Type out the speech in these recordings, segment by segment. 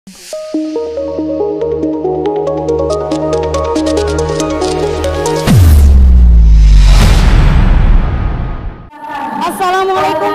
Assalamualaikum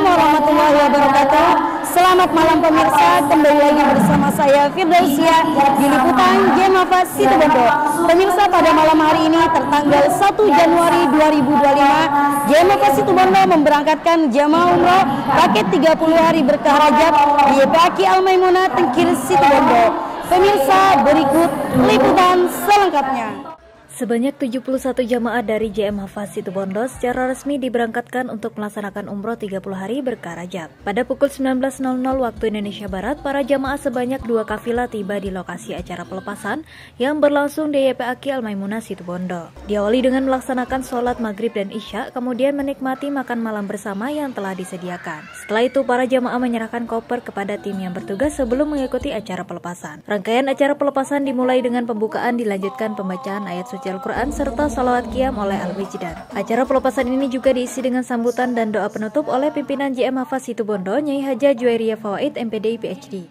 warahmatullahi wabarakatuh. Selamat malam pemirsa, kembali lagi bersama saya Firdausia di liputan Jemaah Situbondo. Pemirsa, pada malam hari ini tertanggal 1 Januari 2025, Jemaah Situbondo memberangkatkan jamaah umroh paket 30 hari berkah Rajab di YPAKI Al-Maimunah Tengkir Situbondo. Pemirsa, berikut liputan selengkapnya. Sebanyak 71 jamaah dari JM Hafaz Situbondo secara resmi diberangkatkan untuk melaksanakan umroh 30 hari berkah Rajab. Pada pukul 19.00 waktu Indonesia Barat, para jamaah sebanyak 2 kafilah tiba di lokasi acara pelepasan yang berlangsung di YPAKI Al-Maimunah Situbondo. Diawali dengan melaksanakan sholat maghrib dan isya, kemudian menikmati makan malam bersama yang telah disediakan. Setelah itu, para jamaah menyerahkan koper kepada tim yang bertugas sebelum mengikuti acara pelepasan. Rangkaian acara pelepasan dimulai dengan pembukaan, dilanjutkan pembacaan ayat suci Al-Quran serta salawat qiyam oleh Al-Wijdan. Acara pelepasan ini juga diisi dengan sambutan dan doa penutup oleh pimpinan JM Hafaz Situbondo, Nyai Haja Juwairiyah Fawaid, MPDI, PhD.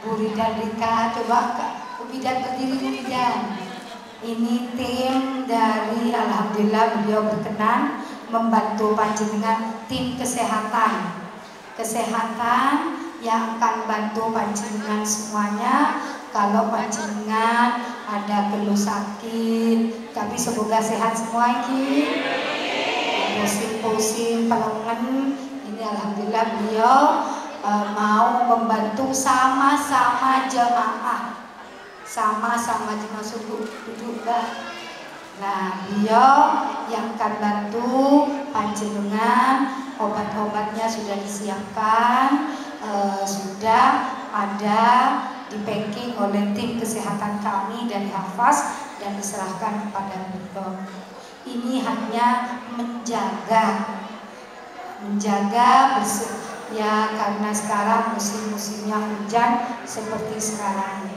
Bu Rida Rika, coba Bu Bidan berdiri, Bu Bidan. Ini tim dari, alhamdulillah beliau berkenan membantu panjenengan tim kesehatan yang akan bantu panjenengan semuanya. Kalau panjenengan ada keluh sakit, tapi semoga sehat semua ini. Pusing-pusing, pelengan, ini alhamdulillah beliau mau membantu sama-sama jemaah, suku juga. Nah, beliau yang akan bantu panjenengan, obat-obatnya sudah disiapkan, sudah ada di packing oleh tim kesehatan kami dari Hafaz dan diserahkan kepada beliau. Ini hanya menjaga ya, karena sekarang musim-musimnya hujan seperti sekarang ini.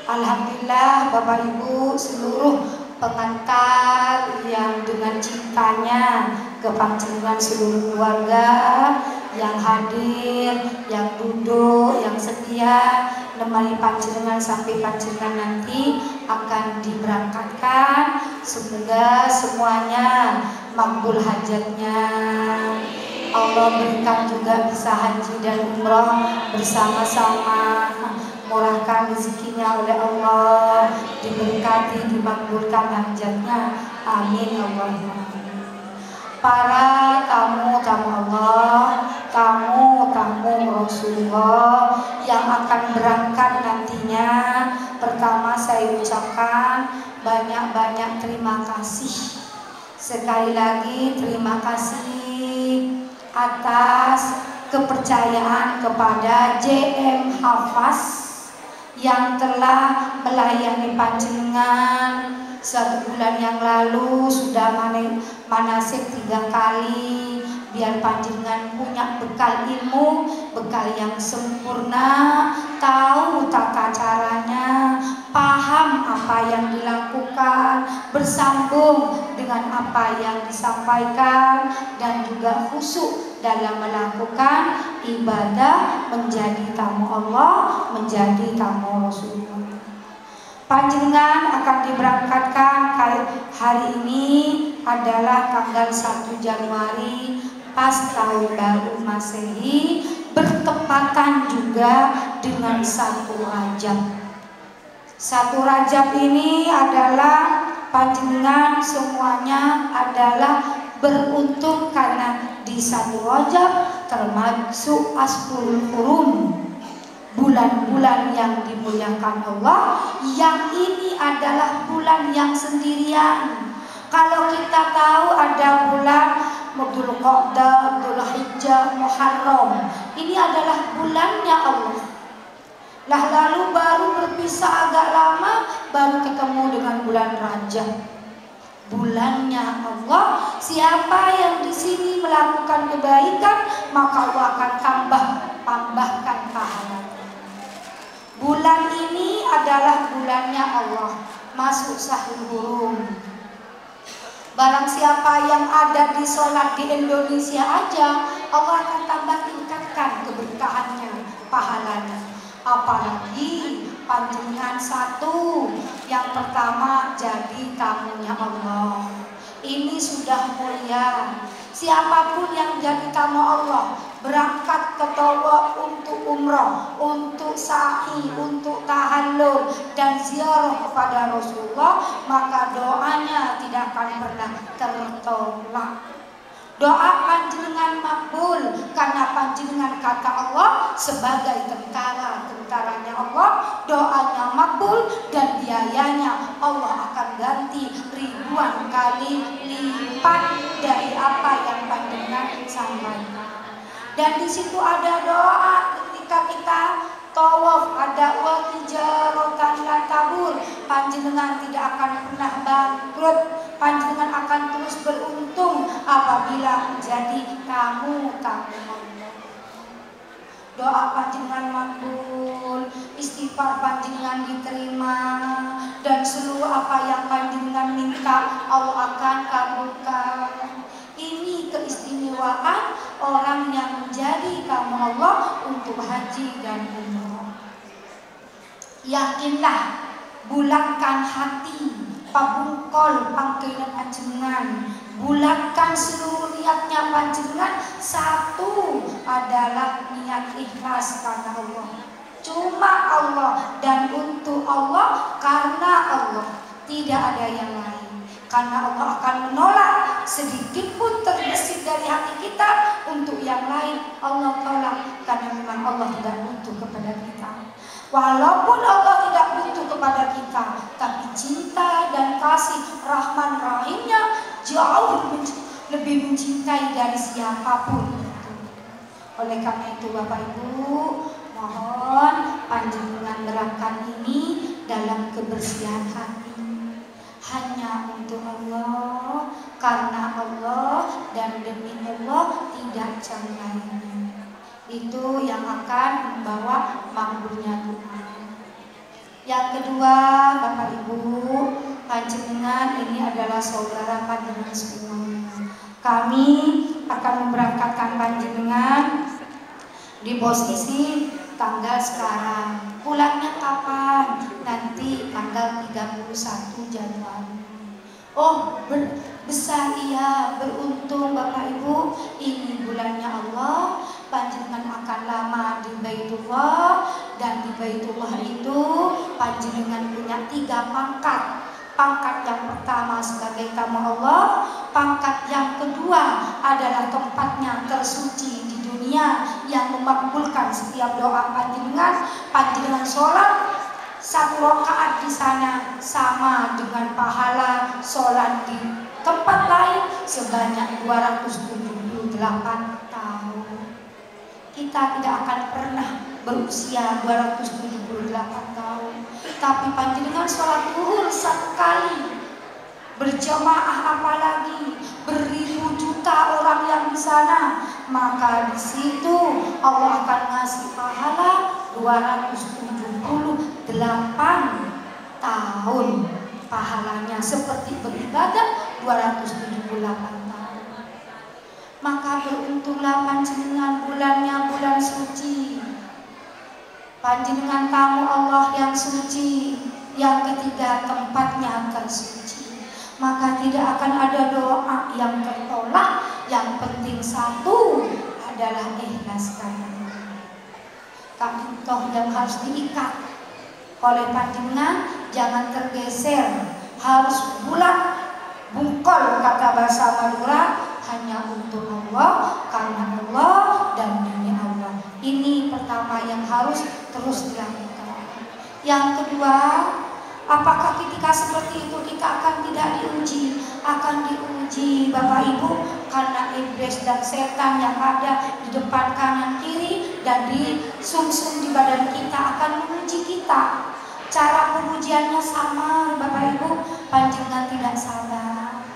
Alhamdulillah Bapak Ibu seluruh pengantar yang dengan cintanya ke panjenengan seluruh keluarga yang hadir, yang duduk, yang setia menemani panjenengan sampai panjenengan nanti akan diberangkatkan. Semoga semuanya makbul hajatnya. Allah berikan juga bisa haji dan umroh bersama-sama, murahkan rezekinya oleh Allah, diberkati, dimakbulkan hajatnya. Amin Allahumma. Para tamu-tamu Allah, tamu-tamu Rasulullah yang akan berangkat nantinya, pertama saya ucapkan banyak-banyak terima kasih. Sekali lagi terima kasih atas kepercayaan kepada JM Hafaz yang telah melayani panjenengan. 1 bulan yang lalu sudah manasik 3 kali, biar panjenengan punya bekal ilmu, bekal yang sempurna, tahu tata caranya, paham apa yang dilakukan, bersambung dengan apa yang disampaikan, dan juga khusyuk dalam melakukan ibadah, menjadi tamu Allah, menjadi tamu Rasulullah. Panjenengan akan diberangkatkan hari ini adalah tanggal 1 Januari pas tahun baru Masehi, bertepatan juga dengan 1 Rajab. 1 Rajab ini adalah panjenengan semuanya adalah beruntung karena di 1 Rajab termasuk Ashhurul Hurum, bulan-bulan yang dimuliakan Allah, yang ini adalah bulan yang sendirian. Kalau kita tahu ada bulan Dzul Qa'dah, Dzul Hijjah, Muharram, ini adalah bulannya Allah. Lah lalu baru berpisah agak lama, baru ketemu dengan bulan Rajab, bulannya Allah. Siapa yang di sini melakukan kebaikan, maka Allah akan tambahkan pahala. Bulan ini adalah bulannya Allah, masuk Syahrul Hurum. Barang siapa yang ada di sholat di Indonesia aja, Allah akan tambah tingkatkan keberkahannya, pahalanya. Apalagi panjenengan satu. Yang pertama jadi tamunya Allah. Ini sudah mulia. Siapapun yang jadi tamu Allah, berangkat ke Tawaf untuk umrah, untuk sa'i, untuk tahallul dan ziarah kepada Rasulullah, maka doanya tidak akan pernah tertolak. Doa panjenengan makbul karena panjenengan kata Allah sebagai tentaranya Allah, doanya makbul dan biayanya Allah akan ganti ribuan kali lipat dari apa yang panjenengan sampaikan. Dan di situ ada doa ketika kita tawaf, ada wa tijaratan la tabur, panjenengan tidak akan pernah bangkrut, panjenengan akan terus beruntung apabila menjadi tamu Allah. Doa panjenengan makbul, istighfar panjenengan diterima, dan seluruh apa yang panjenengan minta Allah akan kabulkan. Ini keistimewaan orang yang menjadi tamu Allah untuk haji dan umrah. Yakinlah, bulatkan hati, pabungkol panggilan panjenengan, bulatkan seluruh niatnya panjenengan. Satu adalah niat ikhlas karena Allah, cuma Allah dan untuk Allah, karena Allah, tidak ada yang lain. Karena Allah akan menolak sedikit pun terbesit dari hati kita untuk yang lain. Allah tolak karena memang Allah tidak butuh kepada kita. Walaupun Allah tidak butuh kepada kita, tapi cinta dan kasih Rahman Rahimnya jauh lebih mencintai dari siapapun. Oleh karena itu Bapak Ibu, mohon panjenengan gerakan ini dalam kebersihan hati, hanya untuk Allah, karena Allah dan demi Allah, tidak yang lainnya. Itu yang akan membawa makbulnya doa. Yang kedua, Bapak Ibu, panjenengan ini adalah saudara panjenengan semuanya. Kami akan memberangkatkan panjenengan di posisi tanggal sekarang. Pulangnya kapan? Nanti tanggal 31 Januari. Oh, besar iya, beruntung Bapak Ibu, ini bulannya Allah. Panjenengan akan lama di Baitullah, dan di Baitullah itu panjenengan punya 3 pangkat. Pangkat yang pertama sebagai tamu Allah, pangkat yang kedua adalah tempatnya tersuci di dunia yang memakbulkan setiap doa panjenengan. Panjenengan sholat 1 rakaat di sana sama dengan pahala sholat di tempat lain sebanyak 278 tahun. Kita tidak akan pernah berusia 278 tahun, tapi panjenengan sholat zuhur 1 kali, berjamaah apalagi beribu juta orang yang di sana, maka di situ Allah akan ngasih pahala 278 tahun pahalanya, seperti beribadah 278 tahun. Maka beruntunglah panjenengan, bulannya bulan suci, panjenengan tamu Allah yang suci. Yang ketiga, tempatnya tersuci, maka tidak akan ada doa yang tertolak. Yang penting satu adalah ikhlas karena toh yang harus diikat oleh panjenengan, jangan tergeser, harus bulat bungkol kata bahasa Madura, hanya untuk Allah, karena Allah dan demi Allah. Ini pertama yang harus terus dilakukan. Yang kedua, apakah ketika seperti itu kita akan tidak diuji? Akan diuji Bapak Ibu, karena iblis dan setan yang ada di depan kanan kiri dan di sumsum di badan kita akan menguji kita. Cara pengujiannya sama Bapak Ibu, panjenengan tidak sabar,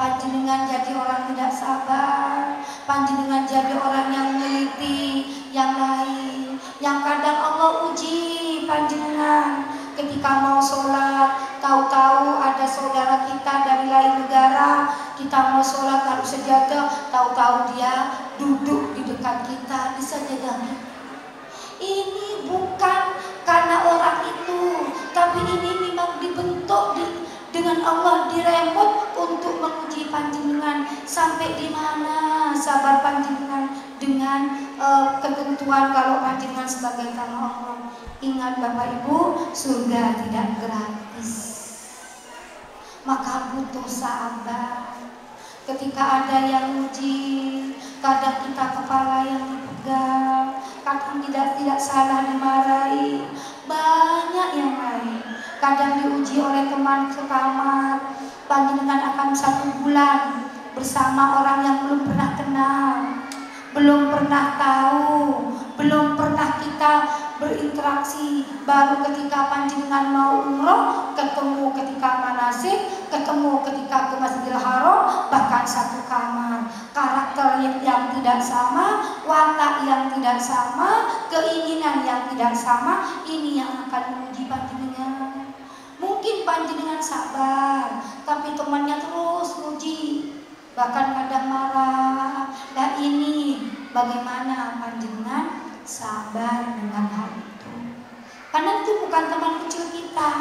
panjenengan jadi orang tidak sabar, panjenengan jadi orang yang meneliti yang lain, yang kadang Allah uji panjenengan. Ketika mau sholat, tahu-tahu ada saudara kita dari lain negara, kita mau sholat taruh sejadah, tahu-tahu dia duduk di dekat kita di sejadah. Ini bukan karena orang sampai di mana sabar panjenengan dengan ketentuan kalau panjenengan sebagai tamu Allah. Ingat Bapak Ibu, surga tidak gratis, maka butuh sabar. Ketika ada yang uji, kadang kita kepala yang dipegang, kadang tidak salah dimarahi, banyak yang lain. Kadang diuji oleh teman sekamar, panjenengan akan 1 bulan bersama orang yang belum pernah kenal, belum pernah tahu, belum pernah kita berinteraksi. Baru ketika panjenengan mau umroh, ketemu ketika manasik, ketemu ketika ke Masjidil Haram, bahkan 1 kamar. Karakter yang tidak sama, watak yang tidak sama, keinginan yang tidak sama, ini yang akan menguji panjenengan. Mungkin panjenengan sabar, tapi temannya terus uji, bahkan kadang marah. Nah ini bagaimana panjenengan sabar dengan hal itu? Karena itu bukan teman kecil kita.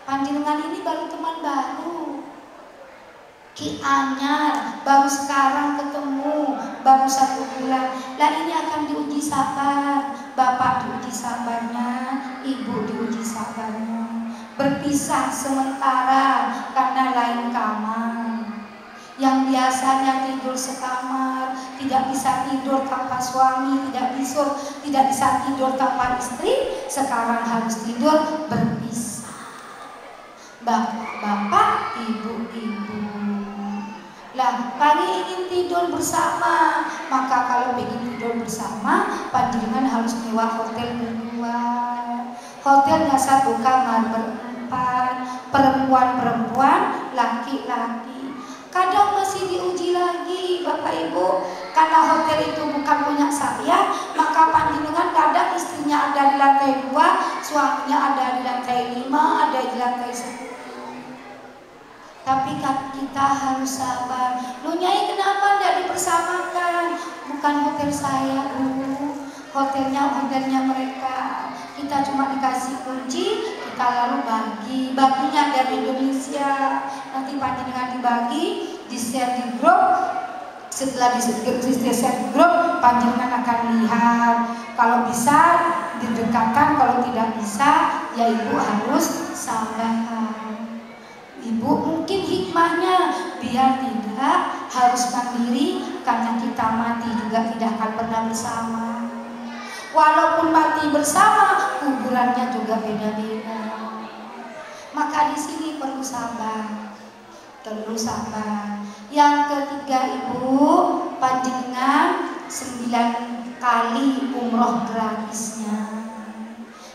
Panjenengan ini baru teman baru, Ki anyar, baru sekarang ketemu, baru 1 bulan. Lah ini akan diuji sabar. Bapak diuji sabarnya, ibu diuji sabarnya. Berpisah sementara karena lain kamar. Yang biasanya tidur sekamar, tidak bisa tidur tanpa suami, tidak bisa tidur tanpa istri, sekarang harus tidur berpisah. Bapak, ibu-ibu. Lah, kami ingin tidur bersama, maka kalau ingin tidur bersama, panjenengan harus nyewa hotel berdua. Hotelnya 1 kamar berempat, perempuan-perempuan, laki-laki. Kadang masih diuji lagi Bapak Ibu, karena hotel itu bukan punya saya, maka panjenengan kadang istrinya ada di lantai 2, suaminya ada di lantai 5, ada di lantai 10. Tapi kan kita harus sabar. Lu Nyai kenapa tidak dipersamakan? Bukan hotel saya dulu, hotelnya mereka. Kita cuma dikasih kunci, kita lalu baginya dari Indonesia. Nanti panjenengan dibagi, di share di grup. Setelah di share di grup, panjenengan akan lihat. Kalau bisa didekatkan, kalau tidak bisa, ya ibu harus sabar. Ibu mungkin hikmahnya biar tidak harus mandiri, karena kita mati juga tidak akan pernah bersama. Walaupun mati bersama, kuburannya juga beda-beda. Maka di sini perlu sabar, Yang ketiga Ibu, panjenengan 9 kali umroh gratisnya.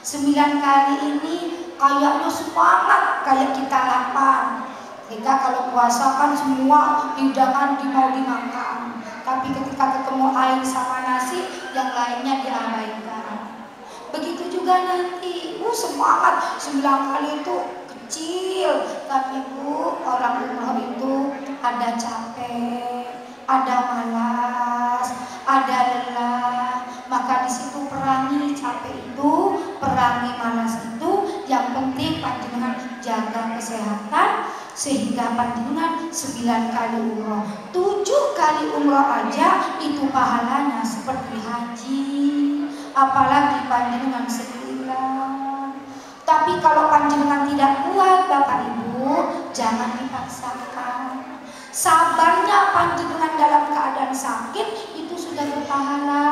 9 kali ini kayaknya semangat, kayak kita lapar. Kita kalau puasa kan semua hidangan mau dimakan, tapi ketika ketemu air sama nasi, yang lainnya diabaikan. Begitu juga nanti, semangat 9 kali itu kecil, tapi Bu, orang umroh itu ada capek, ada malas, ada lelah. Maka di situ perangi capek itu, perangi malas itu. Yang penting panjenengan jaga kesehatan, sehingga panjenengan 9 kali umroh. 7 kali umroh aja itu pahalanya seperti haji, apalagi panjenengan 9. Tapi kalau panjenengan tidak kuat Bapak Ibu, jangan dipaksakan. Sabarnya panjenengan dalam keadaan sakit itu sudah berpahala.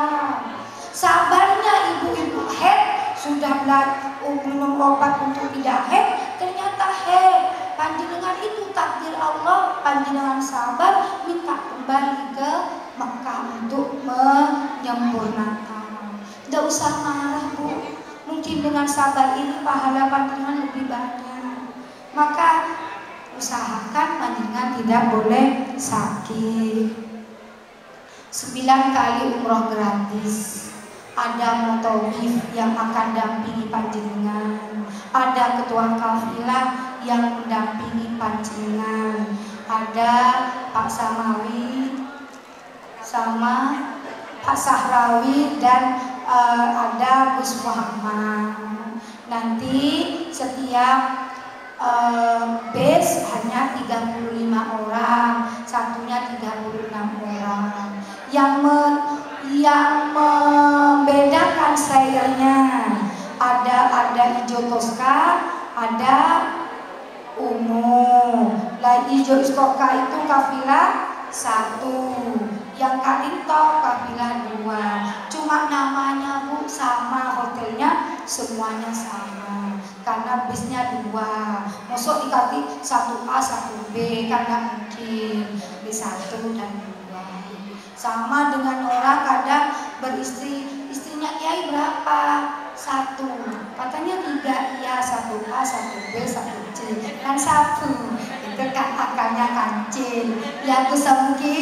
Sabarnya ibu-ibu haid, sudah minum obat untuk tidak haid, ternyata haid. Panjenengan itu takdir Allah, panjenengan sabar, minta kembali ke Mekah untuk menyempurnakan. Tidak usah marah Bu, mungkin dengan sabar ini pahala panjenengan lebih banyak. Maka usahakan panjenengan tidak boleh sakit. 9 kali umroh gratis. Ada mutawif yang akan dampingi panjenengan, ada ketua kafilah yang mendampingi panjenengan, ada Pak Samawi sama Pak Sahrawi, dan ada Gus Muhammad. Nanti setiap base hanya 35 orang, satunya 36 orang. Yang membedakan slayernya ada hijau Tosca, ada ungu. Lah hijau Tosca itu kafilah 1, yang Kalinto kafilah 2. Cuma namanya Bu sama, hotelnya semuanya sama. Karena bisnya 2, masuk dikasih 1A 1B kan nggak mungkin, B1 dan 2. Sama dengan orang kadang beristri, istrinya Kiai berapa? 1, katanya 3, iya 1A 1B 1C kan 1, itu kan akalnya kancil ya Bu Samki.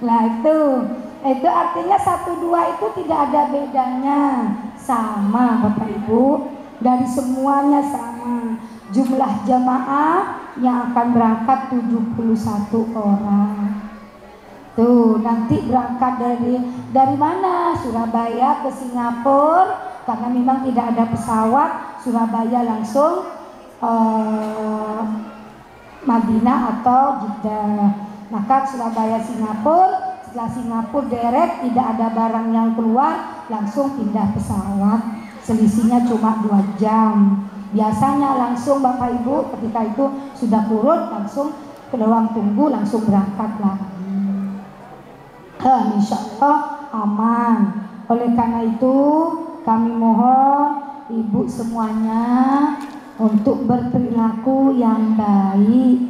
Nah itu artinya 1, 2 itu tidak ada bedanya, sama Bapak Ibu, dari semuanya sama. Jumlah jamaah yang akan berangkat 71 orang. Tuh nanti berangkat dari mana? Surabaya ke Singapura, karena memang tidak ada pesawat. Surabaya langsung Madinah atau Jeddah. Maka Surabaya Singapura, setelah Singapura direct, tidak ada barang yang keluar, langsung pindah pesawat. Selisihnya cuma 2 jam. Biasanya langsung Bapak Ibu ketika itu sudah turun, langsung ke ruang tunggu, langsung berangkat lagi. Insya Allah aman. Oleh karena itu kami mohon Ibu semuanya untuk berperilaku yang baik,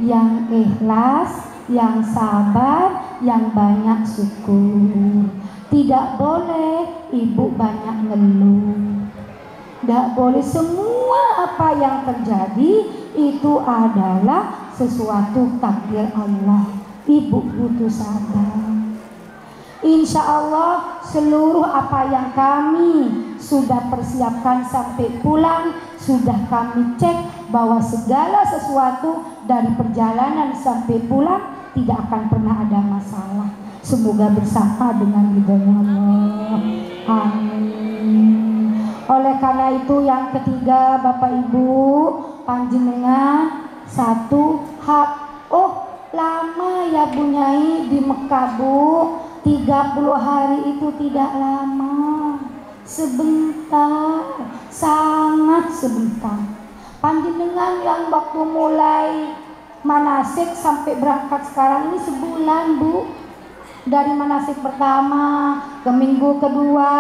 yang ikhlas, yang sabar, yang banyak syukur. Tidak boleh Ibu banyak ngeluh. Tidak boleh semua apa yang terjadi itu adalah sesuatu takdir Allah. Ibu butuh sabar. Insya Allah seluruh apa yang kami sudah persiapkan sampai pulang, sudah kami cek bahwa segala sesuatu dari perjalanan sampai pulang tidak akan pernah ada masalah. Semoga bersama dengan ridhonya Allah. Amin. Oleh karena itu yang ketiga Bapak Ibu, panjenengan 1 hak. Oh lama ya Bu Nyai di Mekah Bu, 30 hari itu tidak lama, sebentar, sangat sebentar. Panjenengan yang waktu mulai manasik sampai berangkat sekarang ini sebulan Bu. Dari manasik pertama ke minggu kedua,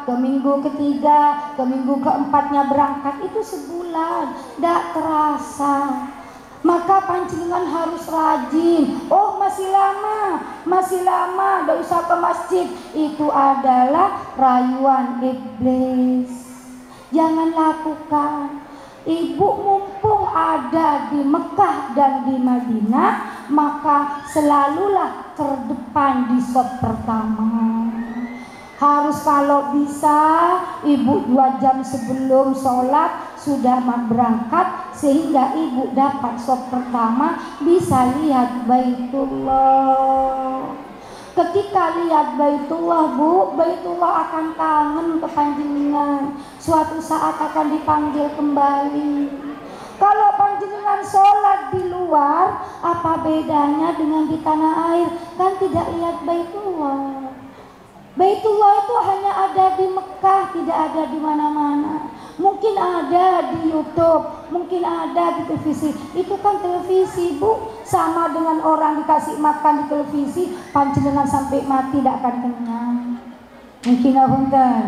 ke minggu ketiga, ke minggu keempatnya berangkat itu sebulan, tidak terasa. Maka panjenengan harus rajin. Oh masih lama, tidak usah ke masjid. Itu adalah rayuan iblis. Jangan lakukan. Ibu mumpung ada di Mekah dan di Madinah, maka selalulah terdepan di shop pertama. Harus kalau bisa Ibu 2 jam sebelum sholat sudah berangkat, sehingga Ibu dapat shop pertama, bisa lihat Baitullah. Ketika lihat Baitullah Bu, Baitullah akan kangen ke panjenengan. Suatu saat akan dipanggil kembali. Kalau panjenengan sholat di luar, apa bedanya dengan di tanah air? Kan tidak lihat Baitullah. Baitullah itu hanya ada di Mekah, tidak ada di mana-mana. Mungkin ada di YouTube, mungkin ada di televisi. Itu kan televisi Bu, sama dengan orang dikasih makan di televisi, panjenengan sampai mati tidak akan kenyang. Mungkin ahunten.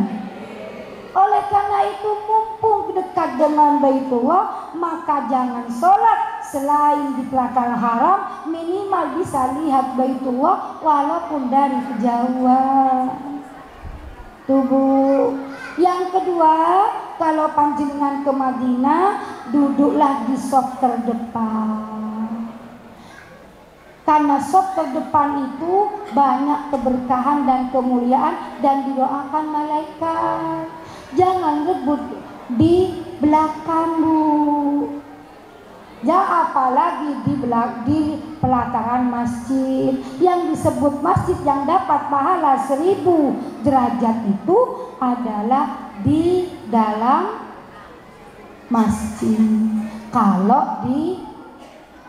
Oleh karena itu mumpung dekat dengan Baitullah, maka jangan sholat selain di belakang haram, minimal bisa lihat Baitullah walaupun dari kejauhan. Tubuh. Yang kedua, kalau panjenengan ke Madinah, duduklah di shop terdepan. Karena shop terdepan itu banyak keberkahan dan kemuliaan dan didoakan malaikat. Jangan rebut di belakang Bu. Ya apalagi di pelataran masjid. Yang disebut masjid yang dapat pahala 1000 derajat itu adalah di dalam masjid. Kalau di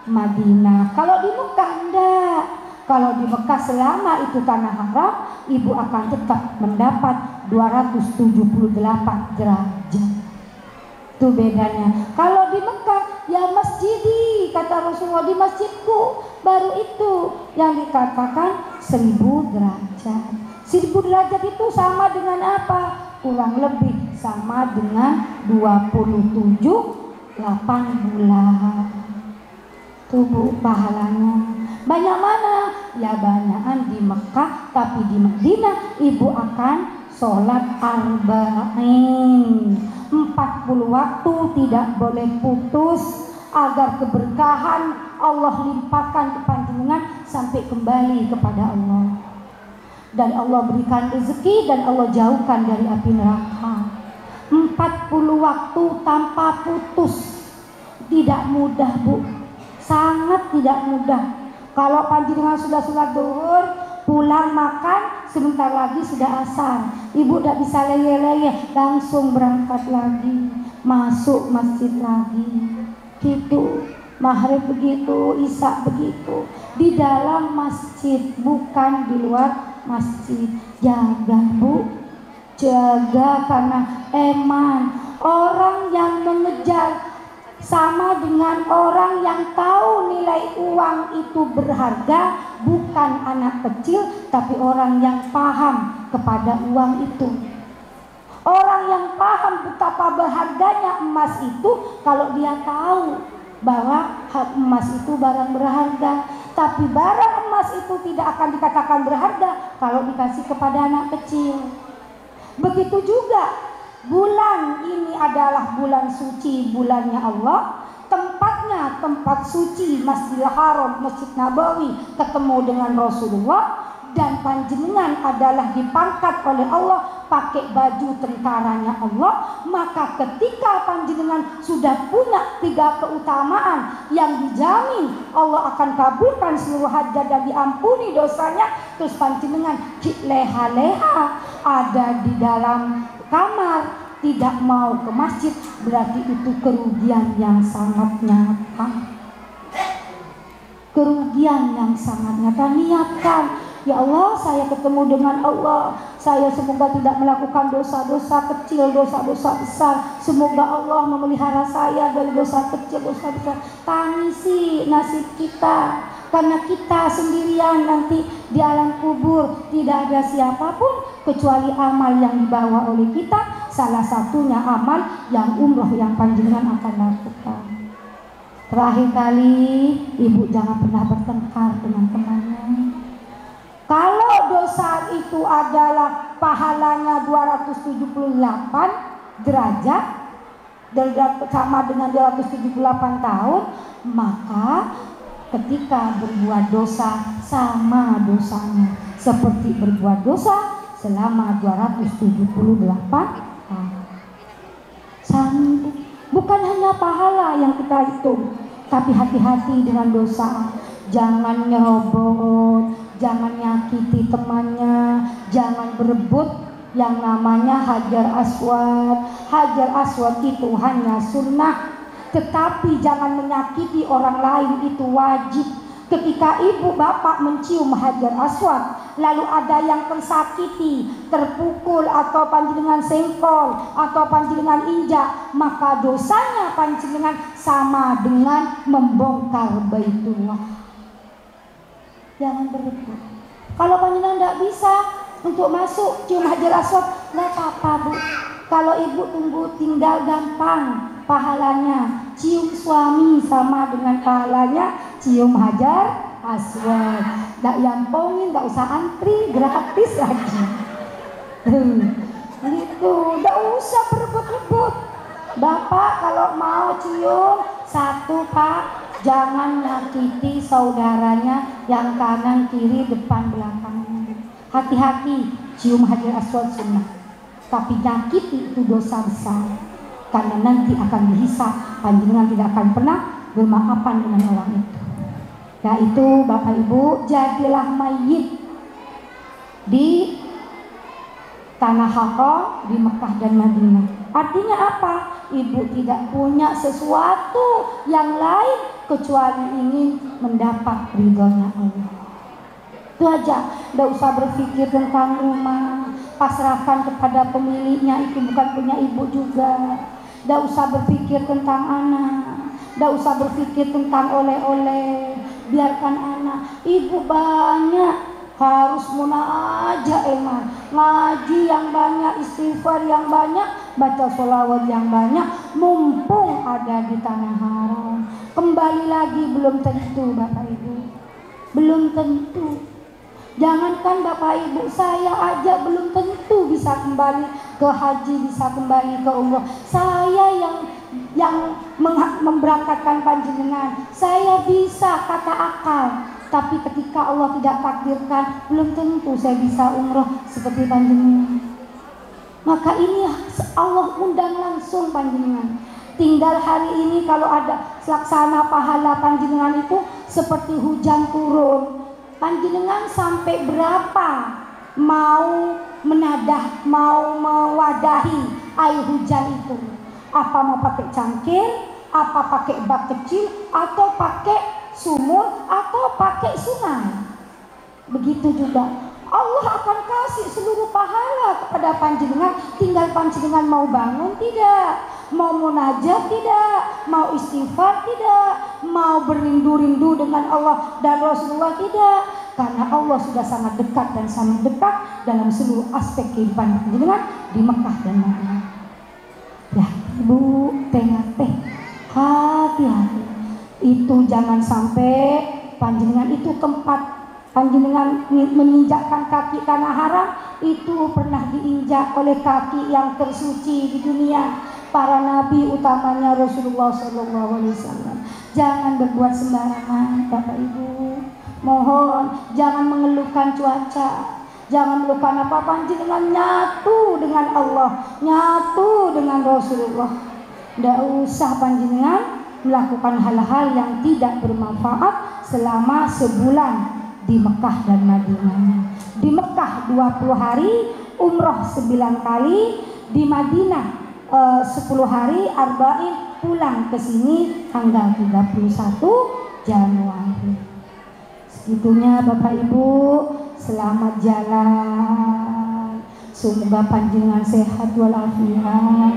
Madinah, kalau di Mekah enggak. Kalau di Mekah selama itu tanah haram, ibu akan tetap mendapat 278 derajat. Itu bedanya. Kalau di Mekah, ya masjidi, kata Rasulullah, di masjidku, baru itu yang dikatakan 1000 derajat. 1000 derajat itu sama dengan apa? Kurang lebih sama dengan 8 bulan. Tubuh pahalanya. Banyak mana? Ya banyakan di Mekah, tapi di Madinah ibu akan sholat arba'in, 40 waktu tidak boleh putus, agar keberkahan Allah limpahkan ke panjenengan sampai kembali kepada Allah. Dan Allah berikan rezeki dan Allah jauhkan dari api neraka. 40 waktu tanpa putus. Tidak mudah, Bu. Sangat tidak mudah. Kalau panjenengan sudah sholat zuhur, pulang makan, sebentar lagi sudah asar. Ibu tidak bisa leye-leye, langsung berangkat lagi, masuk masjid lagi. Gitu. Maghrib begitu, isya begitu. Di dalam masjid, bukan di luar masjid. Jaga, Bu. Jaga karena eman. Orang yang mengejar sama dengan orang yang tahu nilai uang itu berharga, bukan anak kecil, tapi orang yang paham kepada uang itu. Orang yang paham betapa berharganya emas itu, kalau dia tahu bahwa emas itu barang berharga. Tapi barang emas itu tidak akan dikatakan berharga kalau dikasih kepada anak kecil. Begitu juga bulan ini adalah bulan suci, bulannya Allah. Tempatnya tempat suci, Masjidil Haram, Masjid Nabawi, ketemu dengan Rasulullah. Dan panjenengan adalah dipangkat oleh Allah pakai baju tentaranya Allah. Maka ketika panjenengan sudah punya 3 keutamaan yang dijamin Allah akan kabulkan seluruh hajat dan diampuni dosanya, terus panjenengan leha-leha ada di dalam kamar, tidak mau ke masjid, berarti itu kerugian yang sangat nyata. Kerugian yang sangat nyata. Niatkan, ya Allah, saya ketemu dengan Allah, saya semoga tidak melakukan dosa-dosa kecil, dosa-dosa besar. Semoga Allah memelihara saya dari dosa kecil, dosa besar. Tangisi nasib kita, karena kita sendirian nanti di alam kubur. Tidak ada siapapun kecuali amal yang dibawa oleh kita. Salah satunya amal yang umroh yang panjenengan akan lakukan. Terakhir kali, ibu jangan pernah bertengkar dengan temannya. Kalau dosa itu adalah pahalanya 278 derajat, sama dengan 278 tahun, maka ketika berbuat dosa sama dosanya seperti berbuat dosa selama 278 tahun. Bukan hanya pahala yang kita hitung, tapi hati-hati dengan dosa. Jangan nyerobot, jangan nyakiti temannya, jangan berebut yang namanya Hajar Aswad. Hajar Aswad itu hanya sunnah, tetapi jangan menyakiti orang lain, itu wajib. Ketika ibu bapak mencium Hajar Aswad, lalu ada yang tersakiti, terpukul, atau panjenengan sengkol, atau panjenengan injak, maka dosanya panjenengan sama dengan membongkar Baitullah. Jangan berebut. Kalau panjenengan tidak bisa untuk masuk cium Hajar Aswad, nggak apa-apa, Bu. Kalau ibu tunggu tinggal gampang pahalanya. Cium suami sama dengan pahalanya cium Hajar Aswad. Nggak yampongin, nggak usah antri, gratis lagi. Gitu, nggak usah berebut-rebut. Bapak kalau mau cium satu, Pak, jangan nyakiti saudaranya yang kanan, kiri, depan, belakangnya. Hati-hati, cium Hajar Aswad sunnah, tapi nyakiti itu dosa besar. Karena nanti akan dihisab, panjenengan tidak akan pernah bermaafan dengan orang itu. Yaitu Bapak Ibu, jadilah mayit di tanah haram di Mekah dan Madinah. Artinya apa? Ibu tidak punya sesuatu yang lain kecuali ingin mendapat ridhonya Allah. Itu aja. Tidak usah berpikir tentang rumah, pasrahkan kepada pemiliknya, itu bukan punya ibu juga. Tidak usah berpikir tentang anak, tidak usah berpikir tentang oleh-oleh, biarkan anak. Ibu banyak harus munajat iman, ngaji yang banyak, istighfar yang banyak, baca sholawat yang banyak, mumpung ada di tanah haram. Kembali lagi belum tentu Bapak Ibu, belum tentu. Jangankan Bapak Ibu, saya aja belum tentu bisa kembali ke haji, bisa kembali ke umroh. Saya yang memberangkatkan panjenengan, saya bisa kata akal. Tapi ketika Allah tidak takdirkan, belum tentu saya bisa umroh seperti panjenengan. Maka ini Allah undang langsung panjenengan. Tinggal hari ini kalau ada laksana pahala panjenengan itu seperti hujan turun. Panjenengan sampai berapa mau menadah, mau mewadahi air hujan itu? Apa mau pakai cangkir, apa pakai bak kecil, atau pakai sumur, atau pakai sungai? Begitu juga Allah akan kasih seluruh pahala kepada panjenengan. Tinggal panjenengan mau bangun tidak, mau munajat tidak, mau istighfar tidak, mau berindu-rindu dengan Allah dan Rasulullah tidak. Karena Allah sudah sangat dekat dan sangat dekat dalam seluruh aspek kehidupan panjenengan di Mekah dan Madinah. Ya Ibu, teh, hati-hati. Itu jangan sampai panjenengan itu tempat panjenengan menginjakkan kaki tanah haram itu pernah diinjak oleh kaki yang tersuci di dunia, para nabi, utamanya Rasulullah SAW. Jangan berbuat sembarangan Bapak Ibu. Mohon jangan mengeluhkan cuaca, jangan mengeluhkan apa, panjenengan nyatu dengan Allah, nyatu dengan Rasulullah. Tidak usah panjenengan melakukan hal-hal yang tidak bermanfaat selama sebulan di Mekah dan Madinah. Di Mekah 20 hari, umroh 9 kali, di Madinah 10 hari, arba'in, pulang ke sini tanggal 31 Januari. Segitunya Bapak Ibu, selamat jalan. Semoga panjenengan sehat walafiat.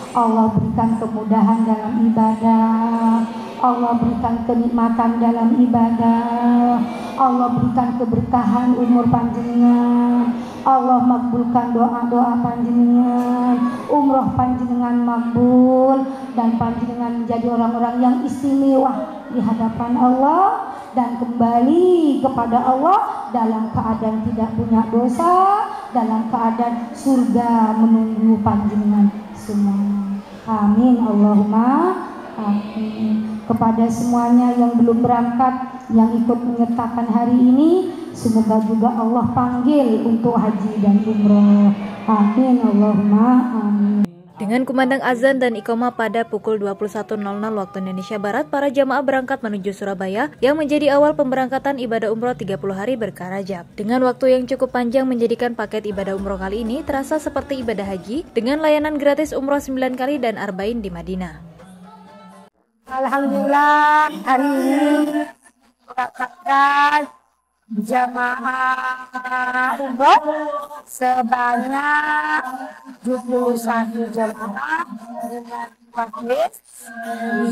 Allah berikan kemudahan dalam ibadah, Allah berikan kenikmatan dalam ibadah, Allah berikan keberkahan umur panjenengan, Allah makbulkan doa-doa panjenengan, umroh panjenengan makbul, dan panjenengan menjadi orang-orang yang istimewa di hadapan Allah dan kembali kepada Allah dalam keadaan tidak punya dosa, dalam keadaan surga menunggu panjenengan semua. Amin Allahumma amin. Kepada semuanya yang belum berangkat, yang ikut menyertakan hari ini, semoga juga Allah panggil untuk haji dan umroh. Amin Allahumma amin. Dengan kumandang azan dan iqamah pada pukul 21.00 waktu Indonesia Barat, para jamaah berangkat menuju Surabaya yang menjadi awal pemberangkatan ibadah umroh 30 hari berkah Rajab. Dengan waktu yang cukup panjang menjadikan paket ibadah umroh kali ini terasa seperti ibadah haji dengan layanan gratis umroh 9 kali dan arba'in di Madinah. Alhamdulillah hari ini berangkatkan jamaah umroh sebanyak 71 jamaah dengan majlis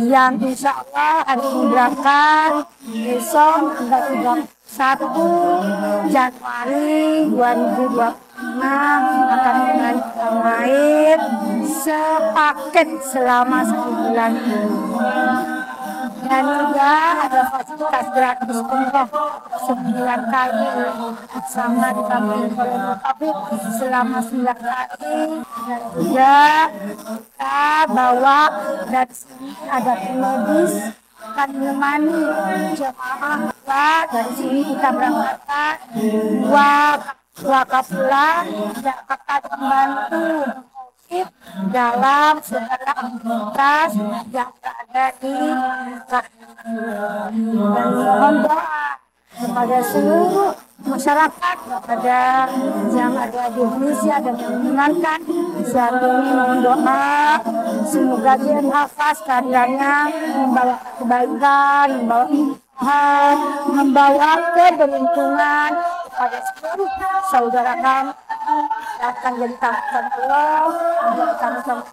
yang insya Allah hari ini berangkat besok tanggal 31 Januari 2026 akan menaik sepaket selama 1 bulan ini. Dan juga ada fasilitas gratis umroh 9 kali sama ditampilkan oleh Mutabib selama 9 kali. Dan juga kita bawa dari sini ada tim medis akan menemani jemaah kita. Dari sini kita berangkatkan dua kapula yang akan membantu dalam segala aktivitas yang ada di Mekah. Dan mohon doa kepada seluruh masyarakat, ada yang ada di Indonesia dan yang mendengarkan. Saat ini mohon doa semoga GM Hafaz karyanya membawa kebaikan, membawa Tuhan, membawa keberuntungan kepada seluruh saudara kami akan jadi tangan Allah untuk sama-sama